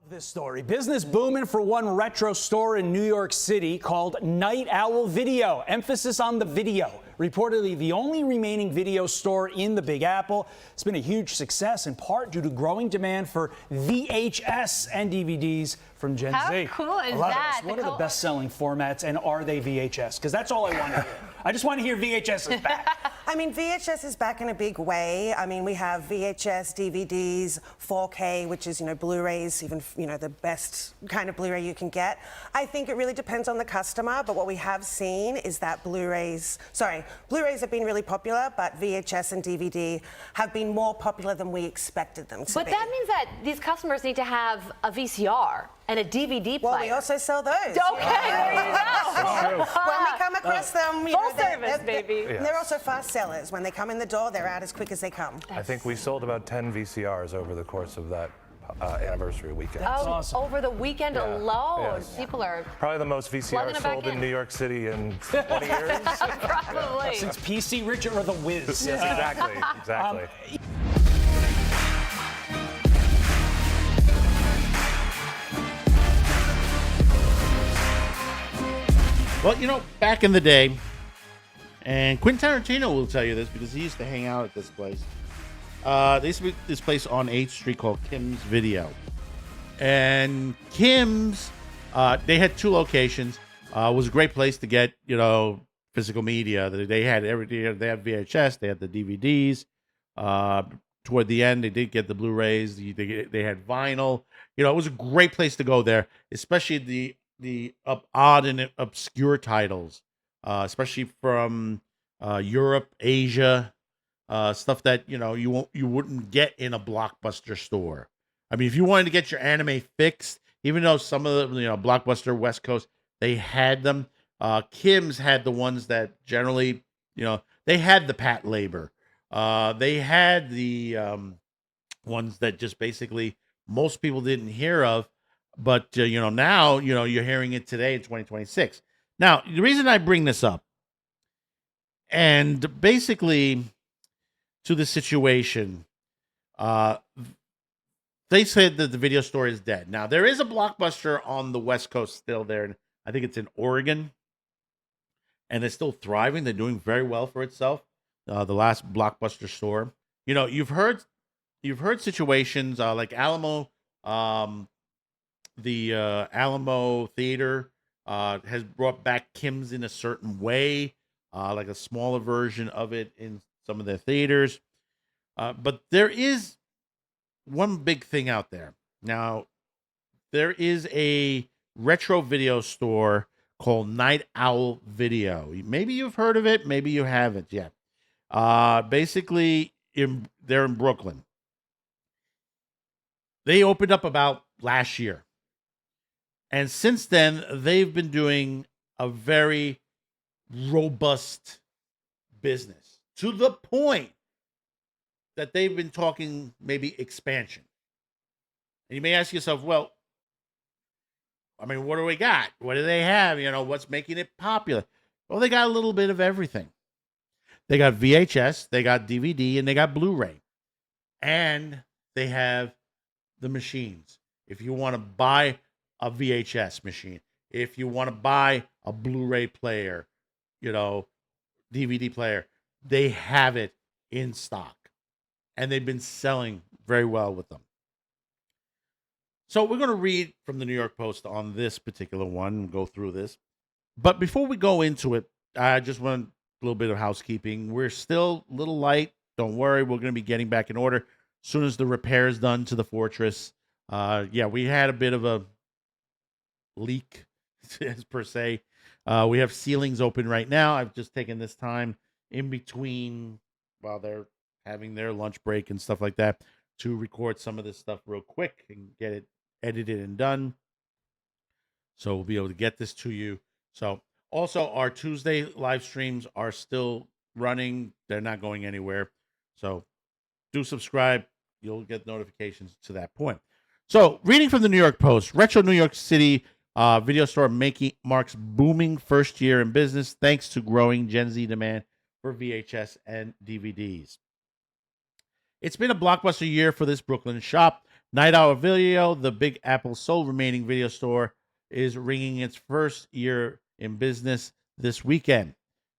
This story. Business booming for one retro store in New York City called Night Owl Video. Emphasis on the video. Reportedly the only remaining video store in the Big Apple. It's been a huge success in part due to growing demand for VHS and DVDs from Gen Z. How cool is that? What are the best-selling formats, and are they VHS? Because that's all I want to hear. I just want to hear VHS is back. I mean, VHS is back in a big way. I mean, we have VHS, DVDs, 4K, which is, Blu-rays, even, the best kind of Blu-ray you can get. I think it really depends on the customer, but what we have seen is that Blu-rays have been really popular, but VHS and DVD have been more popular than we expected them to be. But that means that these customers need to have a VCR and a DVD player. Well, we also sell those. Okay, there you go. When we come across them, full service, baby. They're also fast sellers. When they come in the door, they're out as quick as they come. I think we sold about 10 VCRs over the course of that anniversary weekend. Oh, awesome. Over the weekend alone, Yes. People are Probably the most VCRs sold in New York City in 20 years. probably. Since PC Richard or The Wiz. Yes, exactly. Well, back in the day, and Quentin Tarantino will tell you this because he used to hang out at this place. There used to be this place on 8th Street called Kim's Video. And Kim's, they had two locations. It was a great place to get, physical media. They had everything. They had VHS, they had the DVDs. Toward the end, they did get the Blu-rays. They had vinyl. It was a great place to go there, especially the odd and obscure titles, especially from Europe, Asia, stuff that you wouldn't get in a Blockbuster store. I mean, if you wanted to get your anime fixed, even though some of the Blockbuster West Coast, they had them. Kim's had the ones that generally, they had the Pat Labor. They had the ones that just basically most people didn't hear of. But, now, you're hearing it today in 2026. Now, the reason I bring this up, and basically to the situation, they said that the video store is dead. Now, there is a Blockbuster on the West Coast still there. And I think it's in Oregon. And they're still thriving. They're doing very well for itself. The last Blockbuster store. You've heard situations like Alamo. The Alamo Theater has brought back Kim's in a certain way, like a smaller version of it in some of their theaters. But there is one big thing out there. Now, there is a retro video store called Night Owl Video. Maybe you've heard of it, maybe you haven't yet. Basically, they're in Brooklyn. They opened up about last year. And since then, they've been doing a very robust business to the point that they've been talking maybe expansion. And you may ask yourself, well, I mean, what do we got? What do they have? What's making it popular? Well, they got a little bit of everything. They got VHS, they got DVD, and they got Blu-ray. And they have the machines. If you want to buy a VHS machine, if you want to buy a Blu-ray player, DVD player, they have it in stock. And they've been selling very well with them. So we're going to read from the New York Post on this particular one and go through this. But before we go into it, I just want a little bit of housekeeping. We're still a little light. Don't worry. We're going to be getting back in order as soon as the repair is done to the fortress. We had a bit of a leak, as per se. We have ceilings open right now. I've just taken this time in between while they're having their lunch break and stuff like that to record some of this stuff real quick and get it edited and done. So we'll be able to get this to you. So also our Tuesday live streams are still running. They're not going anywhere. So do subscribe. You'll get notifications to that point. So reading from the New York Post, Retro New York City video store marks booming first year in business thanks to growing Gen Z demand for VHS and DVDs. It's been a blockbuster year for this Brooklyn shop Night Owl Video, the Big Apple's sole remaining video store, is ringing its first year in business this weekend.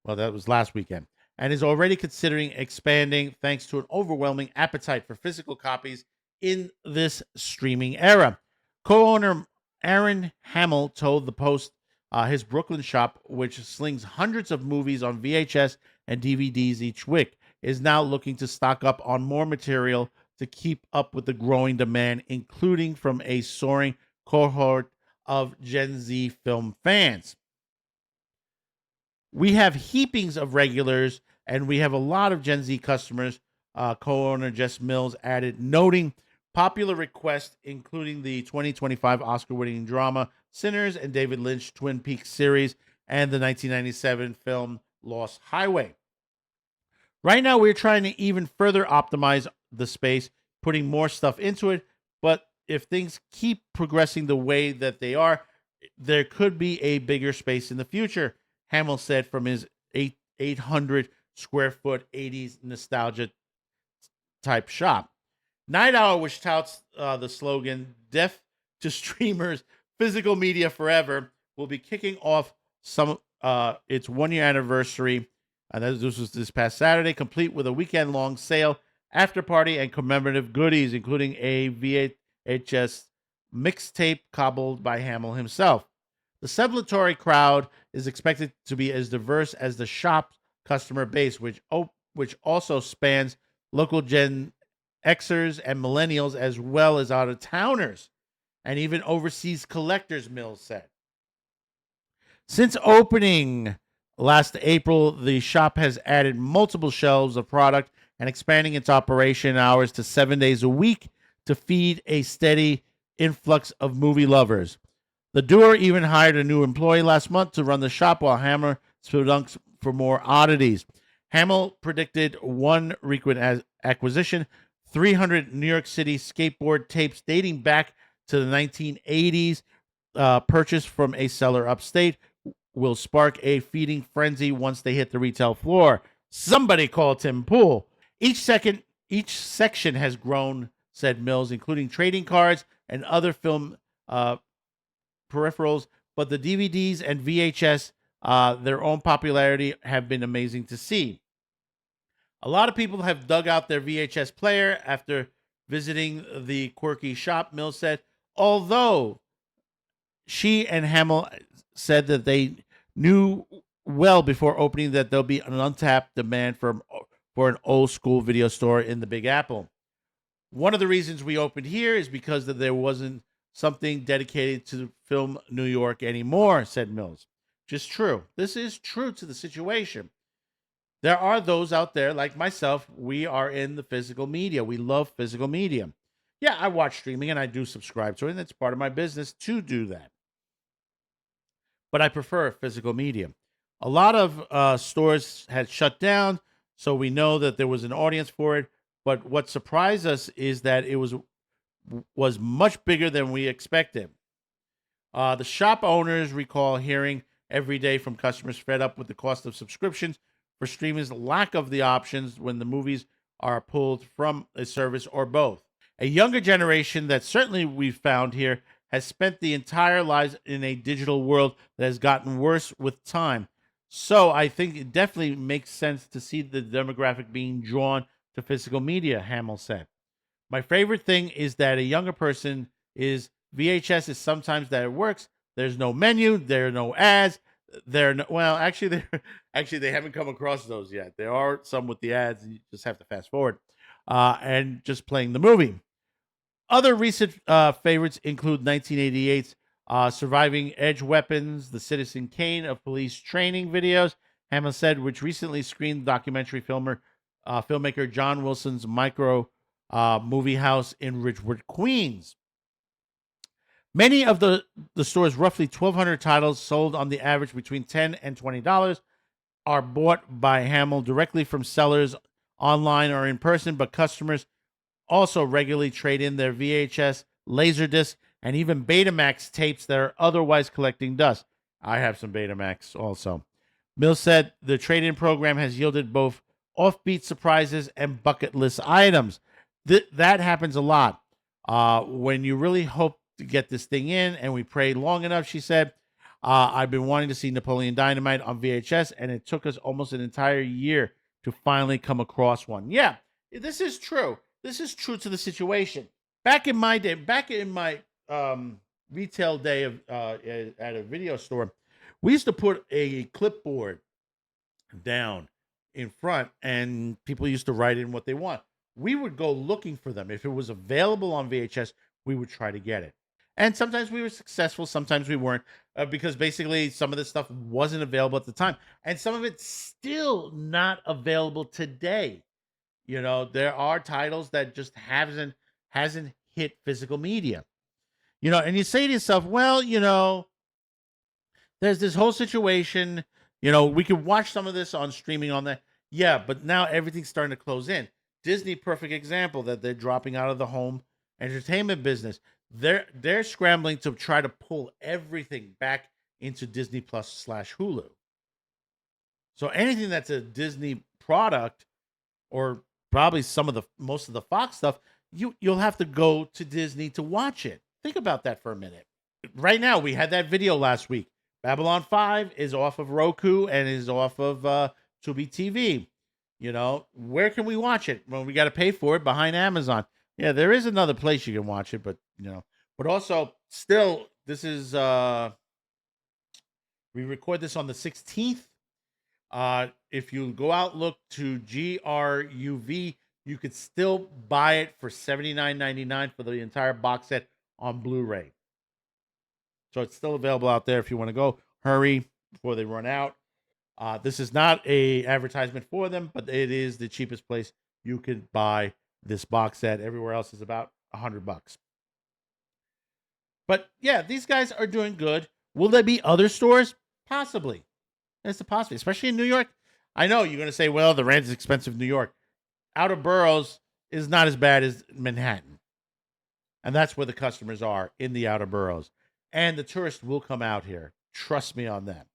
Well, that was last weekend. And is already considering expanding thanks to an overwhelming appetite for physical copies in this streaming era. Co-owner Aaron Hamill told the Post his Brooklyn shop, which slings hundreds of movies on VHS and DVDs each week, is now looking to stock up on more material to keep up with the growing demand, including from a soaring cohort of Gen Z film fans. We have heapings of regulars, and we have a lot of Gen Z customers, co-owner Jess Mills added, noting popular requests, including the 2025 Oscar-winning drama Sinners and David Lynch Twin Peaks series and the 1997 film Lost Highway. Right now, we're trying to even further optimize the space, putting more stuff into it, but if things keep progressing the way that they are, there could be a bigger space in the future, Hamill said from his 800 square foot 80s nostalgia type shop. Night Owl, which touts the slogan "Deaf to Streamers, Physical Media Forever," will be kicking off its 1 year anniversary. This was this past Saturday, complete with a weekend-long sale, after party, and commemorative goodies, including a VHS mixtape cobbled by Hamill himself. The celebratory crowd is expected to be as diverse as the shop's customer base, which also spans local Gen Xers and millennials, as well as out-of-towners, and even overseas collectors, Mills said. Since opening last April, the shop has added multiple shelves of product and expanding its operation hours to 7 days a week to feed a steady influx of movie lovers. The duo even hired a new employee last month to run the shop while Hammer spelunks for more oddities. Hamill predicted one frequent acquisition, 300 New York City skateboard tapes dating back to the 1980s, purchased from a seller upstate, will spark a feeding frenzy once they hit the retail floor. Somebody call Tim Pool. Each section has grown, said Mills, including trading cards and other film peripherals, but the DVDs and VHS, their own popularity, have been amazing to see. A lot of people have dug out their VHS player after visiting the quirky shop, Mills said, although she and Hamill said that they knew well before opening that there'll be an untapped demand for an old school video store in the Big Apple. One of the reasons we opened here is because that there wasn't something dedicated to film New York anymore, said Mills. Just true. This is true to the situation. There are those out there like myself. We are in the physical media. We love physical media. Yeah, I watch streaming and I do subscribe to it, and it's part of my business to do that. But I prefer physical media. A lot of stores had shut down, so we know that there was an audience for it. But what surprised us is that it was much bigger than we expected. The shop owners recall hearing every day from customers fed up with the cost of subscriptions for streaming's lack of the options when the movies are pulled from a service or both. A younger generation that certainly we've found here has spent the entire lives in a digital world that has gotten worse with time. So I think it definitely makes sense to see the demographic being drawn to physical media, Hamill said. My favorite thing is that a younger person is VHS is sometimes that it works. There's no menu. There are no ads. Actually, they haven't come across those yet. There are some with the ads. You just have to fast forward and just playing the movie. Other recent favorites include 1988's Surviving Edge Weapons, the Citizen Kane of police training videos, Hamill said, which recently screened documentary filmmaker John Wilson's micro movie house in Ridgewood, Queens. Many of the store's roughly 1,200 titles, sold on the average between $10 and $20, are bought by Hamill directly from sellers online or in person, but customers also regularly trade in their VHS, Laserdisc, and even Betamax tapes that are otherwise collecting dust. I have some Betamax also. Mills said the trade-in program has yielded both offbeat surprises and bucket list items. That happens a lot. When you really hope to get this thing in, and we prayed long enough, she said, I've been wanting to see Napoleon Dynamite on VHS, and it took us almost an entire year to finally come across one. Yeah, this is true. This is true to the situation. Back in my day, retail day of at a video store, we used to put a clipboard down in front, and people used to write in what they want. We would go looking for them. If it was available on VHS, we would try to get it. And sometimes we were successful, sometimes we weren't, because basically some of this stuff wasn't available at the time. And some of it's still not available today. You know, there are titles that just hasn't hit physical media. You know, and you say to yourself, well, you know, there's this whole situation, you know, we could watch some of this on streaming on that. Yeah, but now everything's starting to close in. Disney, perfect example that they're dropping out of the home entertainment business. They're scrambling to try to pull everything back into Disney Plus / Hulu. So anything that's a Disney product, or probably most of the Fox stuff, you'll have to go to Disney to watch it. Think about that for a minute. Right now, we had that video last week. Babylon 5 is off of Roku and is off of Tubi TV. You know, where can we watch it? Well, we got to pay for it behind Amazon. Yeah, there is another place you can watch it, but, you know, but also still, this is, we record this on the 16th. If you go out, look to GRUV, you could still buy it for $79.99 for the entire box set on Blu-ray. So it's still available out there if you want to go. Hurry before they run out. This is not a advertisement for them, but it is the cheapest place you could buy this box set. Everywhere else is about $100. But yeah, these guys are doing good. Will there be other stores? Possibly. That's a possibility, especially in New York. I know you're going to say, well, the rent is expensive in New York. Outer boroughs is not as bad as Manhattan. And that's where the customers are, in the outer boroughs. And the tourists will come out here. Trust me on that.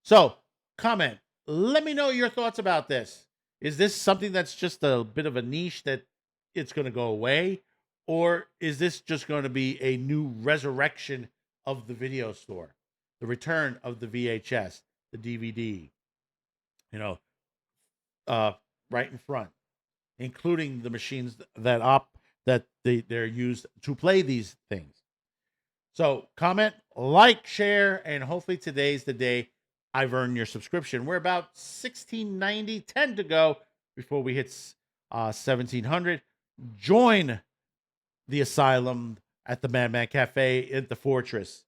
So, comment. Let me know your thoughts about this. Is this something that's just a bit of a niche that it's going to go away? Or is this just going to be a new resurrection of the video store? The return of the VHS, the DVD, you know, right in front, including the machines that they're used to play these things. So comment, like, share, and hopefully today's the day I've earned your subscription. We're about $16.90, 10 to go before we hit 1,700. Join the Asylum at the Madman Cafe at the Fortress.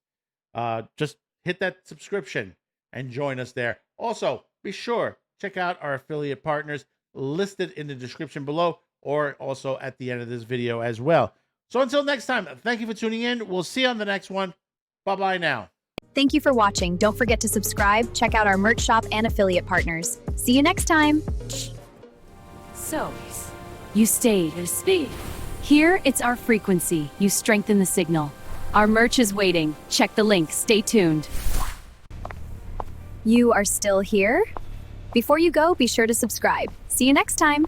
Just hit that subscription and join us there. Also, be sure, check out our affiliate partners listed in the description below, or also at the end of this video as well. So until next time, thank you for tuning in. We'll see you on the next one. Bye-bye now. Thank you for watching. Don't forget to subscribe, check out our merch shop and affiliate partners. See you next time. So, you stayed at speed. Here, it's our frequency. You strengthen the signal. Our merch is waiting. Check the link. Stay tuned. You are still here? Before you go, be sure to subscribe. See you next time.